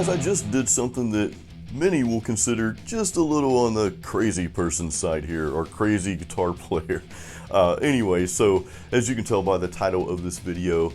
guys, I just did something that many will consider just a little on the crazy person side here, or crazy guitar player. Anyway, so as you can tell by the title of this video,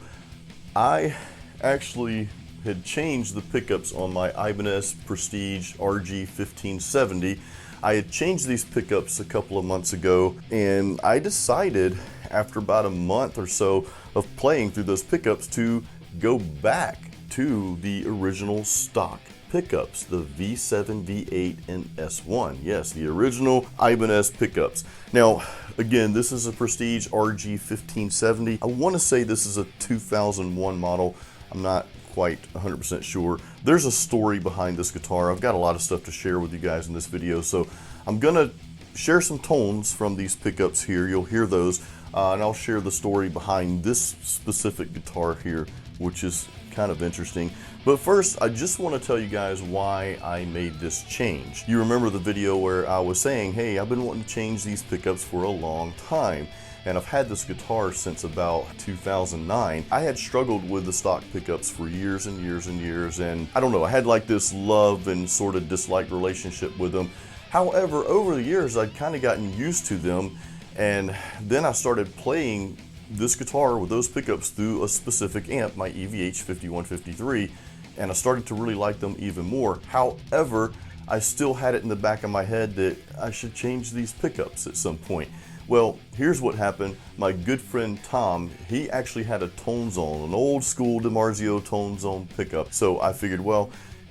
I actually had changed the pickups on my Ibanez Prestige RG1570. I had changed these pickups a couple of months ago, and I decided after about a month or so of playing through those pickups to go back to the original stock pickups, the V7, V8, and S1. Yes, the original Ibanez pickups. Now, again, this is a Prestige RG1570. I want to say this is a 2001 model. I'm not quite 100% sure. There's a story behind this guitar. I've got a lot of stuff to share with you guys in this video, so I'm gonna share some tones from these pickups here. You'll hear those, and I'll share the story behind this specific guitar here, which is kind of interesting. But first, I just want to tell you guys why I made this change. You remember the video where I was saying, hey, I've been wanting to change these pickups for a long time, and I've had this guitar since about 2009. I had struggled with the stock pickups for years and years and years, and I don't know, I had like this love and sort of dislike relationship with them. However, over the years, I'd kind of gotten used to them, and then I started playing this guitar with those pickups through a specific amp, my EVH 5153, and I started to really like them even more. However, I still had it in the back of my head that I should change these pickups at some point. Well, here's what happened. My good friend Tom, he actually had a Tone Zone, an old school DiMarzio Tone Zone pickup. So I figured, well,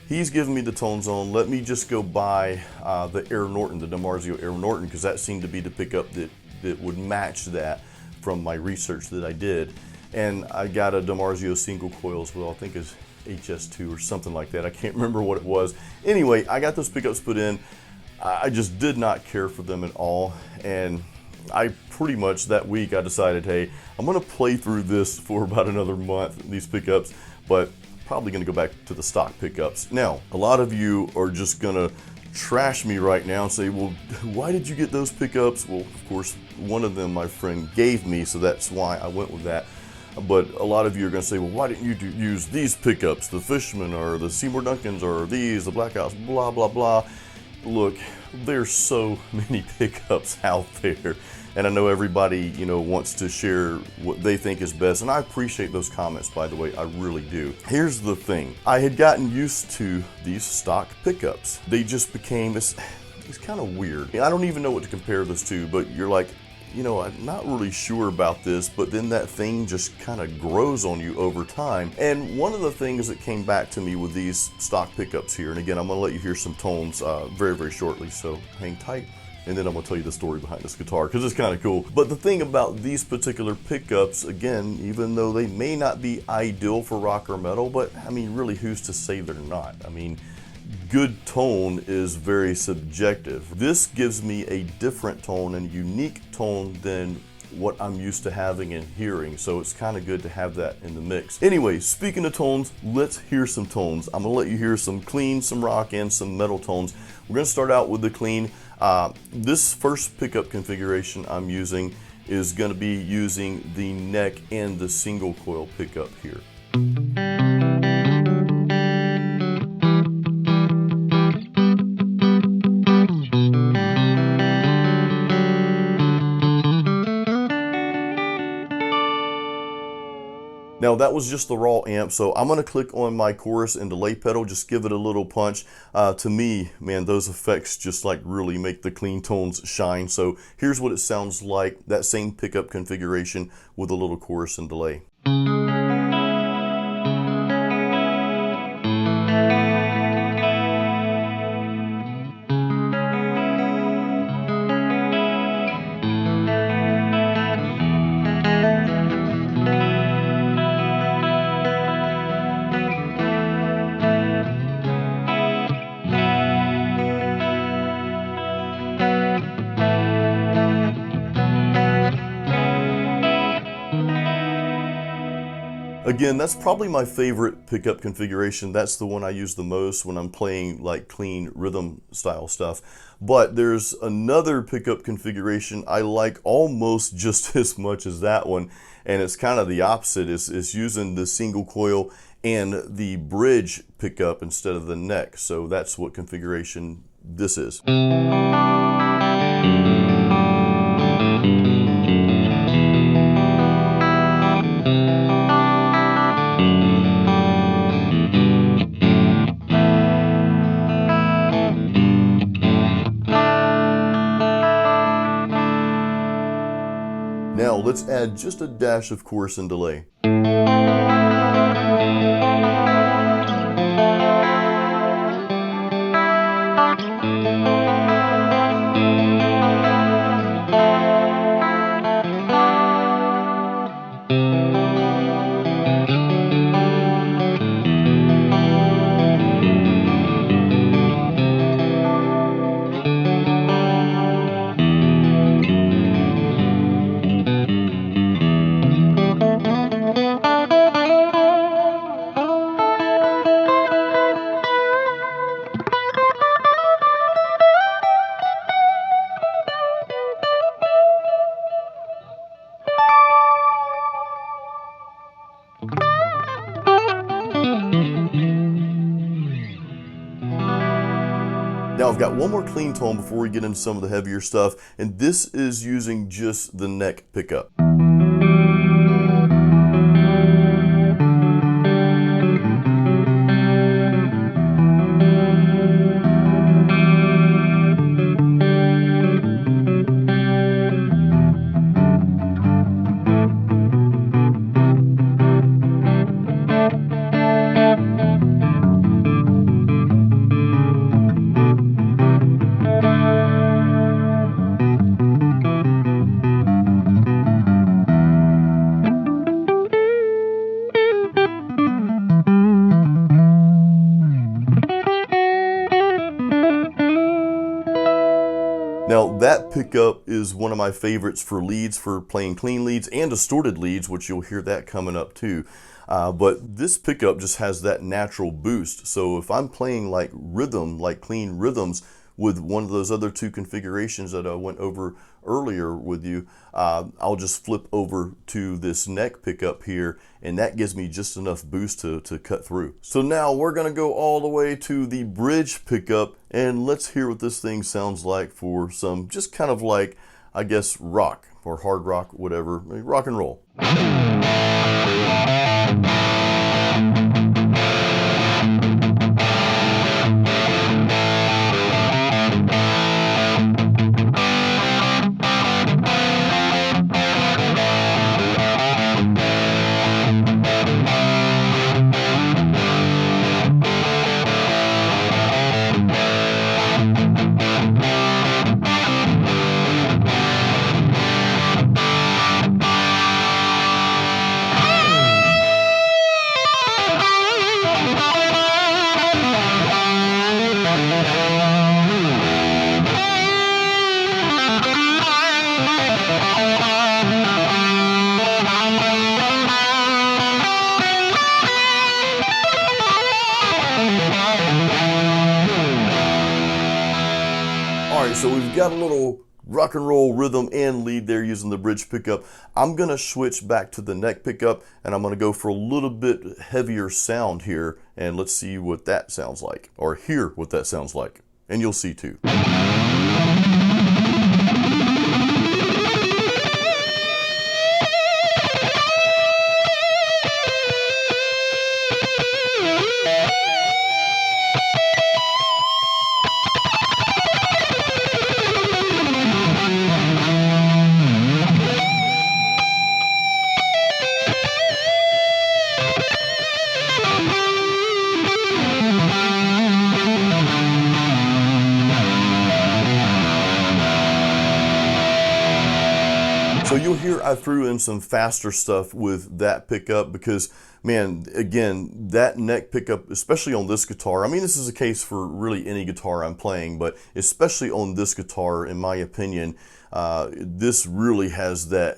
he's giving me the Tone Zone, let me just go buy the Air Norton, the DiMarzio Air Norton, because that seemed to be the pickup that would match that from my research that I did. And I got a DiMarzio single coil as well, I think it's HS2 or something like that. I can't remember what it was. Anyway, I got those pickups put in. I just did not care for them at all. And I pretty much that week I decided, hey, I'm gonna play through this for about another month, these pickups, but probably gonna go back to the stock pickups. Now, a lot of you are just gonna trash me right now and say, well, why did you get those pickups? Well, of course, one of them my friend gave me, so that's why I went with that. But a lot of you are going to say, well, why didn't you use these pickups, the Fishman or the Seymour Duncans or these, the Black House, blah, blah, blah. Look, there's so many pickups out there, and I know everybody, you know, wants to share what they think is best, and I appreciate those comments, by the way, I really do. Here's the thing. I had gotten used to these stock pickups. They just became, it's kind of weird. I don't even know what to compare this to, but you're like, you know, I'm not really sure about this, but then that thing just kind of grows on you over time. And one of the things that came back to me with these stock pickups here, and again, I'm gonna let you hear some tones very, very shortly, so hang tight. And then I'm gonna tell you the story behind this guitar, because it's kind of cool. But the thing about these particular pickups, again, even though they may not be ideal for rock or metal, but I mean, really, who's to say they're not? I mean, good tone is very subjective. This gives me a different tone and unique tone than what I'm used to having and hearing, so it's kind of good to have that in the mix. Anyway, speaking of tones, let's hear some tones. I'm gonna let you hear some clean, some rock, and some metal tones. We're gonna start out with the clean. This first pickup configuration I'm using is gonna be using the neck and the single coil pickup here. Now that was just the raw amp, so I'm gonna click on my chorus and delay pedal, just give it a little punch. To me, man, those effects just like really make the clean tones shine. So here's what it sounds like, that same pickup configuration with a little chorus and delay. Again, that's probably my favorite pickup configuration. That's the one I use the most when I'm playing like clean rhythm style stuff. But there's another pickup configuration I like almost just as much as that one, and it's kind of the opposite. It's using the single coil and the bridge pickup instead of the neck. So that's what configuration this is. Now let's add just a dash of chorus and delay. Now I've got one more clean tone before we get into some of the heavier stuff, and this is using just the neck pickup. Now that pickup is one of my favorites for leads, for playing clean leads and distorted leads, which you'll hear that coming up too. But this pickup just has that natural boost. So if I'm playing like rhythm, like clean rhythms with one of those other two configurations that I went over earlier with you, I'll just flip over to this neck pickup here, and that gives me just enough boost to cut through. So now we're gonna go all the way to the bridge pickup, and let's hear what this thing sounds like for some just kind of like, I guess, rock or hard rock, whatever, rock and roll. So we've got a little rock and roll rhythm and lead there using the bridge pickup. I'm gonna switch back to the neck pickup, and I'm gonna go for a little bit heavier sound here, and let's see what that sounds like, or hear what that sounds like, and you'll see too. you'll hear I threw in some faster stuff with that pickup because, man, again, that neck pickup, especially on this guitar, I mean, this is a case for really any guitar I'm playing, but especially on this guitar, in my opinion, this really has that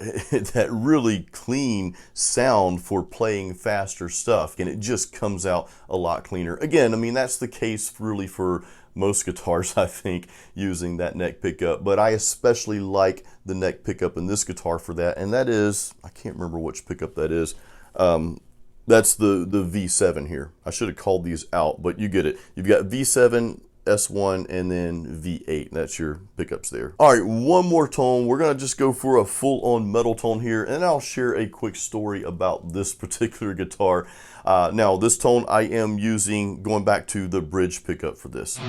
that really clean sound for playing faster stuff, and it just comes out a lot cleaner. Again, I mean, that's the case really for most guitars, I think, using that neck pickup, but I especially like the neck pickup in this guitar for that, and that is, I can't remember which pickup that is. That's the V7 here. I should have called these out, but you get it. You've got V7, S1, and then V8. That's your pickups there. All right, one more tone. We're gonna just go for a full-on metal tone here, and I'll share a quick story about this particular guitar. Now, this tone I am using, going back to the bridge pickup for this.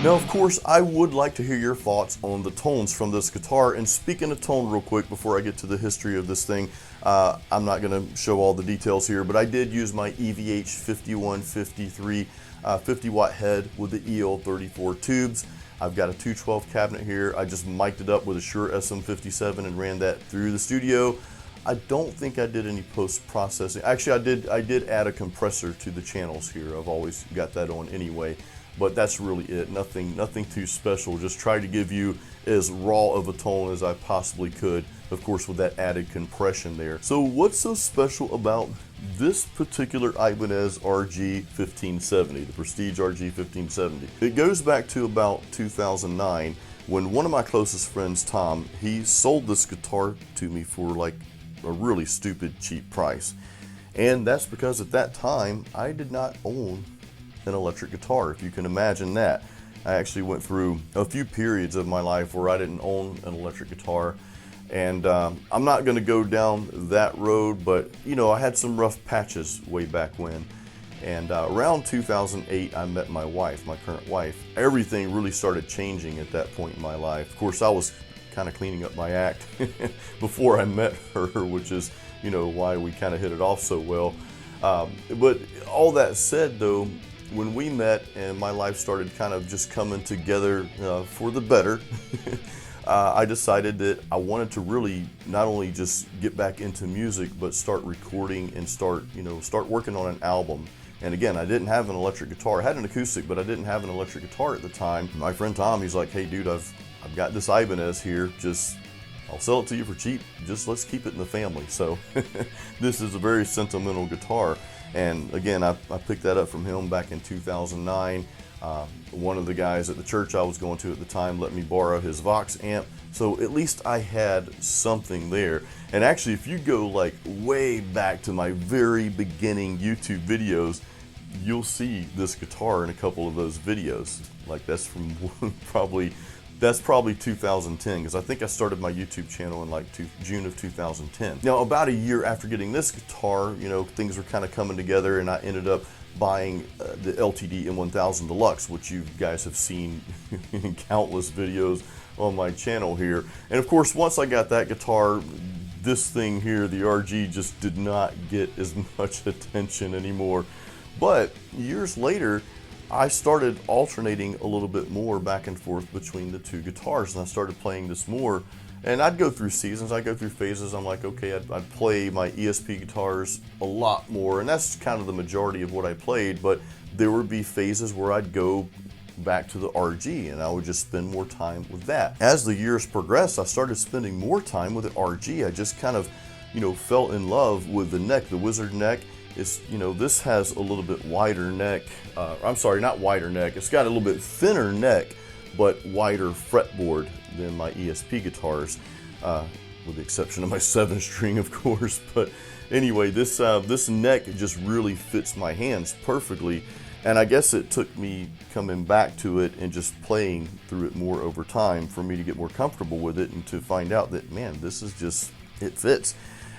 Now, of course, I would like to hear your thoughts on the tones from this guitar. And speaking of tone real quick before I get to the history of this thing, I'm not going to show all the details here, but I did use my EVH 5153 50 watt head with the EL34 tubes. I've got a 212 cabinet here. I just mic'd it up with a Shure SM57 and ran that through the studio. I don't think I did any post-processing. Actually, I did add a compressor to the channels here. I've always got that on anyway. But that's really it. Nothing too special. Just try to give you as raw of a tone as I possibly could, of course, with that added compression there. So what's so special about this particular Ibanez RG1570, the Prestige RG1570? It goes back to about 2009 when one of my closest friends, Tom, he sold this guitar to me for like a really stupid cheap price. And that's because at that time, I did not own an electric guitar, if you can imagine that. I actually went through a few periods of my life where I didn't own an electric guitar, and I'm not going to go down that road, but you know, I had some rough patches way back when, and around 2008 I met my wife, my current wife. Everything really started changing at that point in my life. Of course, I was kind of cleaning up my act before I met her, which is, you know, why we kind of hit it off so well. But all that said though, when we met and my life started kind of just coming together for the better, I decided that I wanted to really not only just get back into music, but start recording and start working on an album. And again, I didn't have an electric guitar. I had an acoustic, but I didn't have an electric guitar at the time. My friend Tom, he's like, hey dude, I've got this Ibanez here, I'll sell it to you for cheap, just let's keep it in the family. So this is a very sentimental guitar. And again, I picked that up from him back in 2009. One of the guys at the church I was going to at the time let me borrow his Vox amp. So at least I had something there. And actually, if you go like way back to my very beginning YouTube videos, you'll see this guitar in a couple of those videos. Like that's from probably 2010, because I think I started my YouTube channel in like June of 2010. Now, about a year after getting this guitar, you know, things were kind of coming together, and I ended up buying the LTD M1000 Deluxe, which you guys have seen in countless videos on my channel here. And of course, once I got that guitar, this thing here, the RG, just did not get as much attention anymore. But years later, I started alternating a little bit more back and forth between the two guitars, and I started playing this more. And I'd go through seasons, I'd go through phases. I'm like, okay, I'd play my ESP guitars a lot more, and that's kind of the majority of what I played, but there would be phases where I'd go back to the RG, and I would just spend more time with that. As the years progressed, I started spending more time with the RG. I just kind of, you know, fell in love with the neck, the Wizard neck. It's, you know, this has a little bit wider neck. I'm sorry, not wider neck. It's got a little bit thinner neck, but wider fretboard than my ESP guitars, with the exception of my 7-string, of course. But anyway, this neck just really fits my hands perfectly. And I guess it took me coming back to it and just playing through it more over time for me to get more comfortable with it and to find out that, man, this is just, it fits.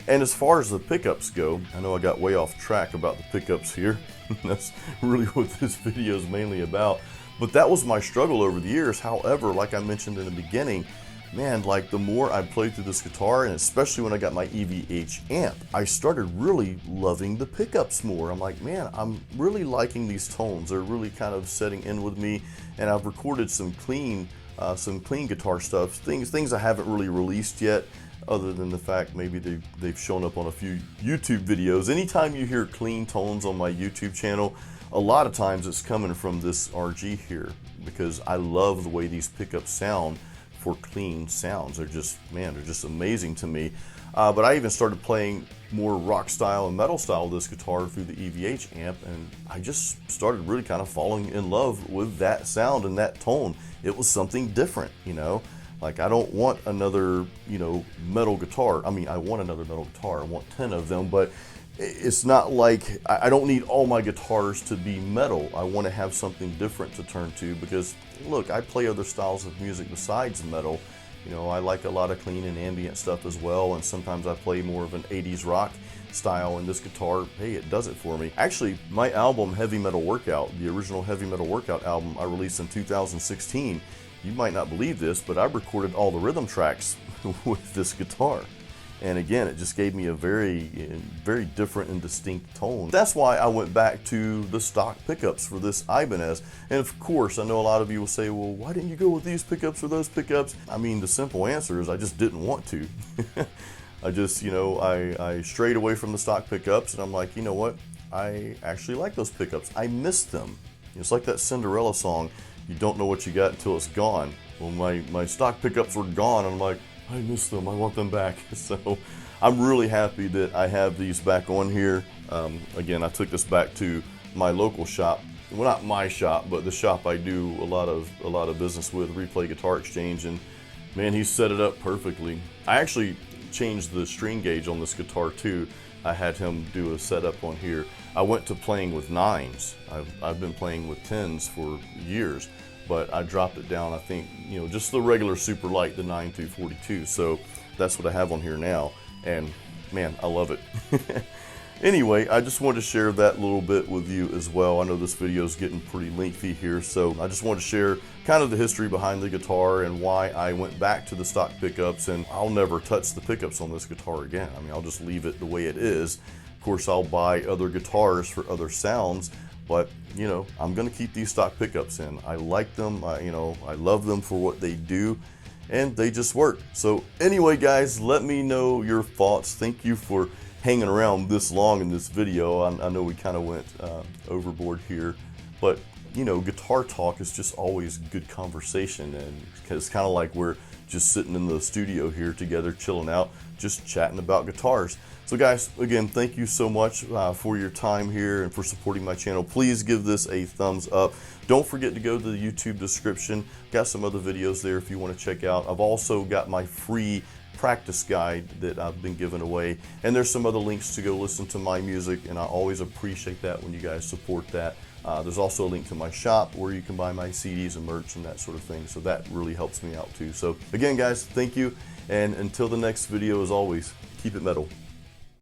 And as far as the pickups go, I know I got way off track about the pickups here. That's really what this video is mainly about. But that was my struggle over the years. However, like I mentioned in the beginning, man, like the more I played through this guitar, and especially when I got my EVH amp, I started really loving the pickups more. I'm like, man, I'm really liking these tones. They're really kind of setting in with me, and I've recorded some clean guitar stuff, things I haven't really released yet, other than the fact maybe they've shown up on a few YouTube videos. Anytime you hear clean tones on my YouTube channel, a lot of times it's coming from this RG here, because I love the way these pickups sound for clean sounds. They're just, man, they're just amazing to me. But I even started playing more rock style and metal style of this guitar through the EVH amp, and I just started really kind of falling in love with that sound and that tone. It was something different, you know? Like, I don't want another, you know, metal guitar. I mean, I want another metal guitar. I want 10 of them, but it's not like, I don't need all my guitars to be metal. I want to have something different to turn to, because look, I play other styles of music besides metal. You know, I like a lot of clean and ambient stuff as well, and sometimes I play more of an 80s rock style, and this guitar, hey, it does it for me. Actually, my album Heavy Metal Workout, the original Heavy Metal Workout album I released in 2016, you might not believe this, but I recorded all the rhythm tracks with this guitar. And again, it just gave me a very different and distinct tone. That's why I went back to the stock pickups for this Ibanez. And of course, I know a lot of you will say, well, why didn't you go with these pickups or those pickups? I mean, the simple answer is I just didn't want to. I just, you know, I strayed away from the stock pickups, and I'm like, you know what? I actually like those pickups. I miss them. It's like that Cinderella song, you don't know what you got until it's gone. Well, my stock pickups were gone, and I'm like, I miss them, I want them back. So I'm really happy that I have these back on here. Again, I took this back to my local shop. Well, not my shop, but the shop I do a lot of business with, Replay Guitar Exchange, and man, he set it up perfectly. I actually changed the string gauge on this guitar too. I had him do a setup on here. I went to playing with 9s. I've been playing with 10s for years, but I dropped it down, I think, you know, just the regular super light, the 9 through 42. So that's what I have on here now, and man, I love it. Anyway, I just wanted to share that little bit with you as well. I know this video is getting pretty lengthy here, so I just wanted to share kind of the history behind the guitar and why I went back to the stock pickups, and I'll never touch the pickups on this guitar again. I mean, I'll just leave it the way it is. Of course, I'll buy other guitars for other sounds, but you know, I'm gonna keep these stock pickups in. I like them, you know, I love them for what they do, and they just work. So anyway, guys, let me know your thoughts. Thank you for hanging around this long in this video. I know we kind of went overboard here, but you know, guitar talk is just always good conversation, and it's kind of like we're just sitting in the studio here together, chilling out, just chatting about guitars. So guys, again, thank you so much for your time here and for supporting my channel. Please give this a thumbs up. Don't forget to go to the YouTube description. Got some other videos there if you want to check out. I've also got my free practice guide that I've been giving away, and there's some other links to go listen to my music, and I always appreciate that when you guys support that. There's also a link to my shop where you can buy my CDs and merch and that sort of thing, so that really helps me out too. So again, guys, thank you, and until the next video, as always, keep it metal.